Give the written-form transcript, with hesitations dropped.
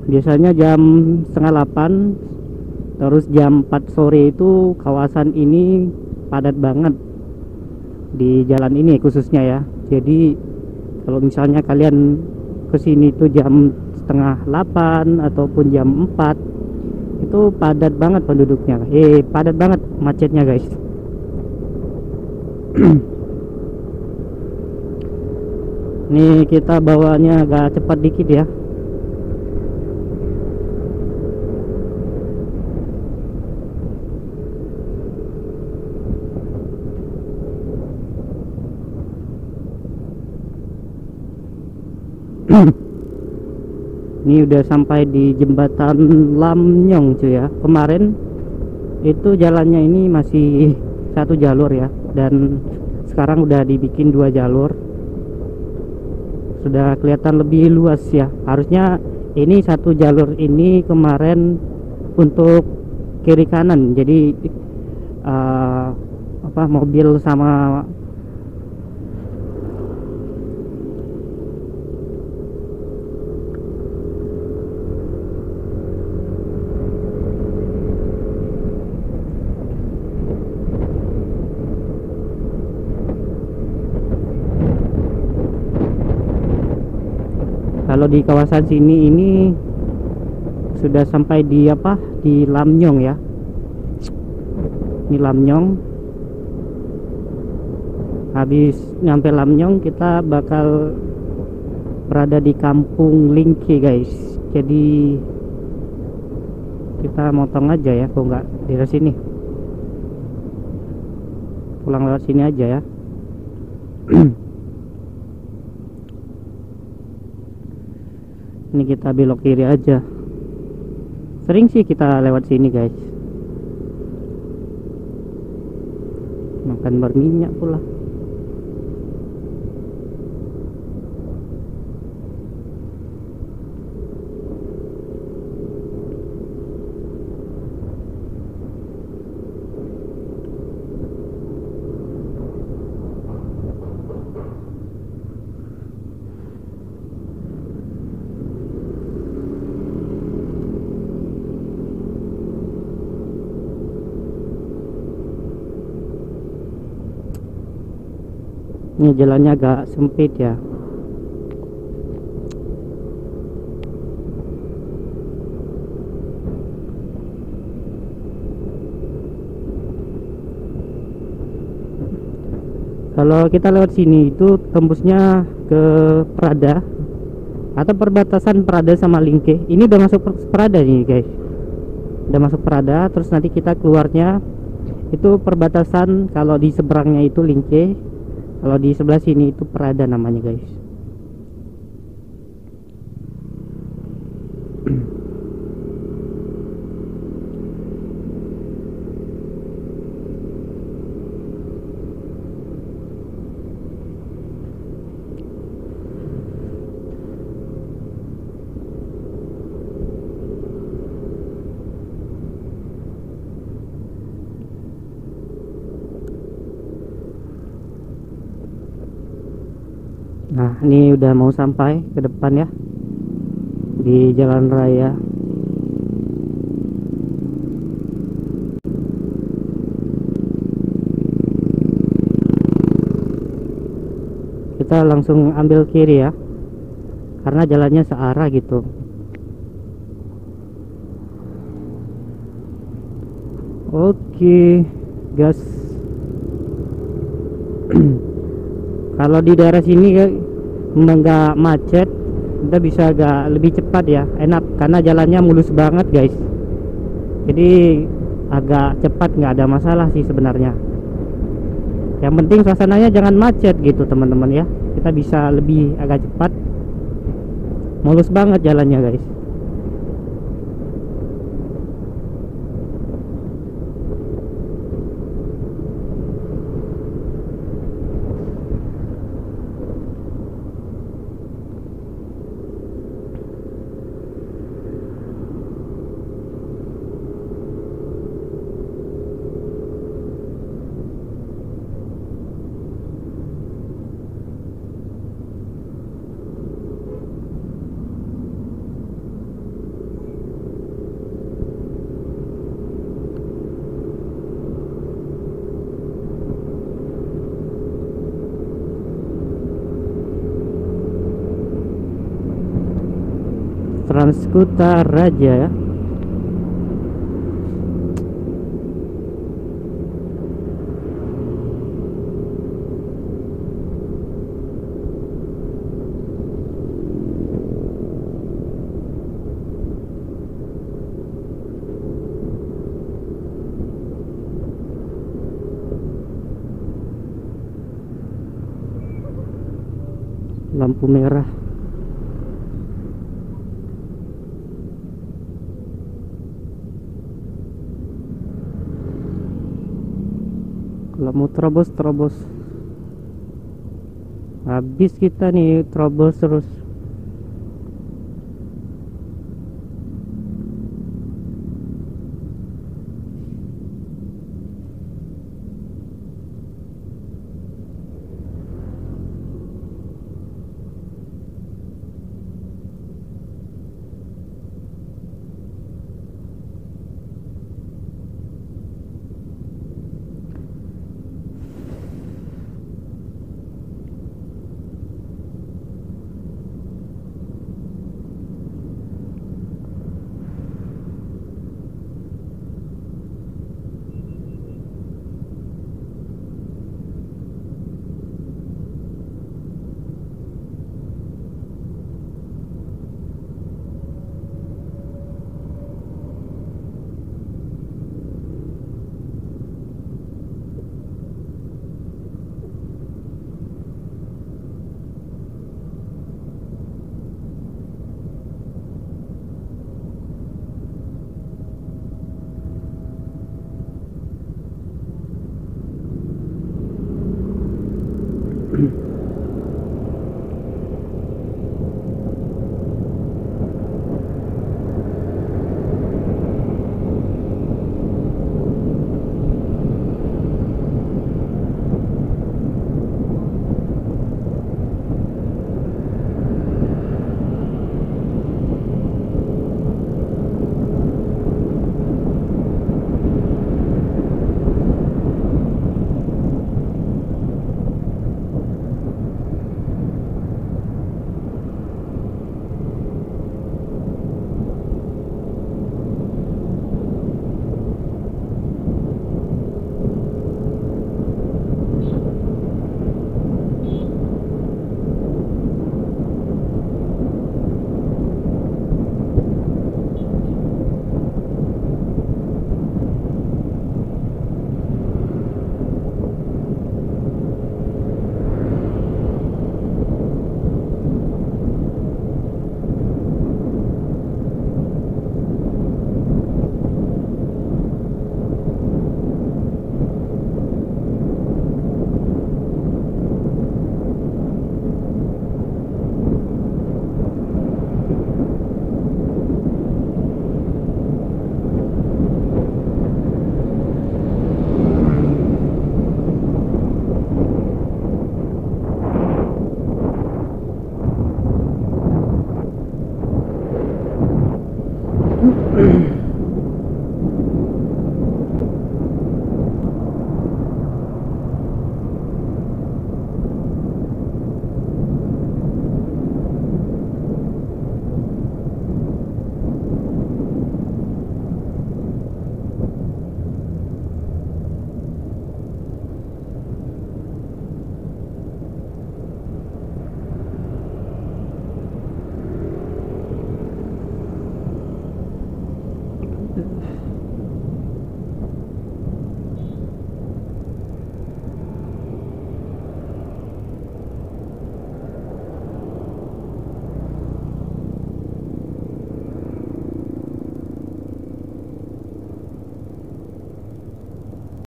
Biasanya jam setengah 8, terus jam 4 sore itu kawasan ini padat banget di jalan ini khususnya ya. Jadi kalau misalnya kalian kesini tuh jam setengah 8 ataupun jam 4, itu padat banget penduduknya, padat banget macetnya guys. Nih kita bawanya agak cepat dikit ya. Ini udah sampai di jembatan Lamnyong cuy ya. Kemarin itu jalannya ini masih satu jalur ya, dan sekarang udah dibikin dua jalur. Sudah kelihatan lebih luas ya. Harusnya ini satu jalur ini kemarin untuk kiri kanan. Jadi mobil sama kalau di kawasan sini ini sudah sampai di di Lamnyong ya. Ini Lamnyong. Habis nyampe Lamnyong kita bakal berada di kampung Lingke guys. Jadi kita motong aja ya, kok nggak dari sini, pulang lewat sini aja ya. Ini kita belok kiri aja. Sering sih kita lewat sini guys. Makan berminyak pula. Ini jalannya agak sempit ya. Kalau kita lewat sini itu tembusnya ke Prada atau perbatasan Prada sama Lingke. Ini udah masuk Prada nih guys. Udah masuk Prada, terus nanti kita keluarnya itu perbatasan. Kalau di seberangnya itu Lingke, kalau di sebelah sini itu Prada namanya guys. Nah, ini udah mau sampai ke depan ya, di jalan raya. Kita langsung ambil kiri ya, karena jalannya searah gitu. Oke gas. Kalau di daerah sini nggak macet, kita bisa agak lebih cepat ya, enak karena jalannya mulus banget guys. Jadi agak cepat, nggak ada masalah sih sebenarnya. Yang penting suasananya jangan macet gitu teman-teman ya. Kita bisa lebih agak cepat, mulus banget jalannya guys. Transkutaraja ya. Lampu merah. Kalau mau terobos, terobos. Habis kita nih terobos terus.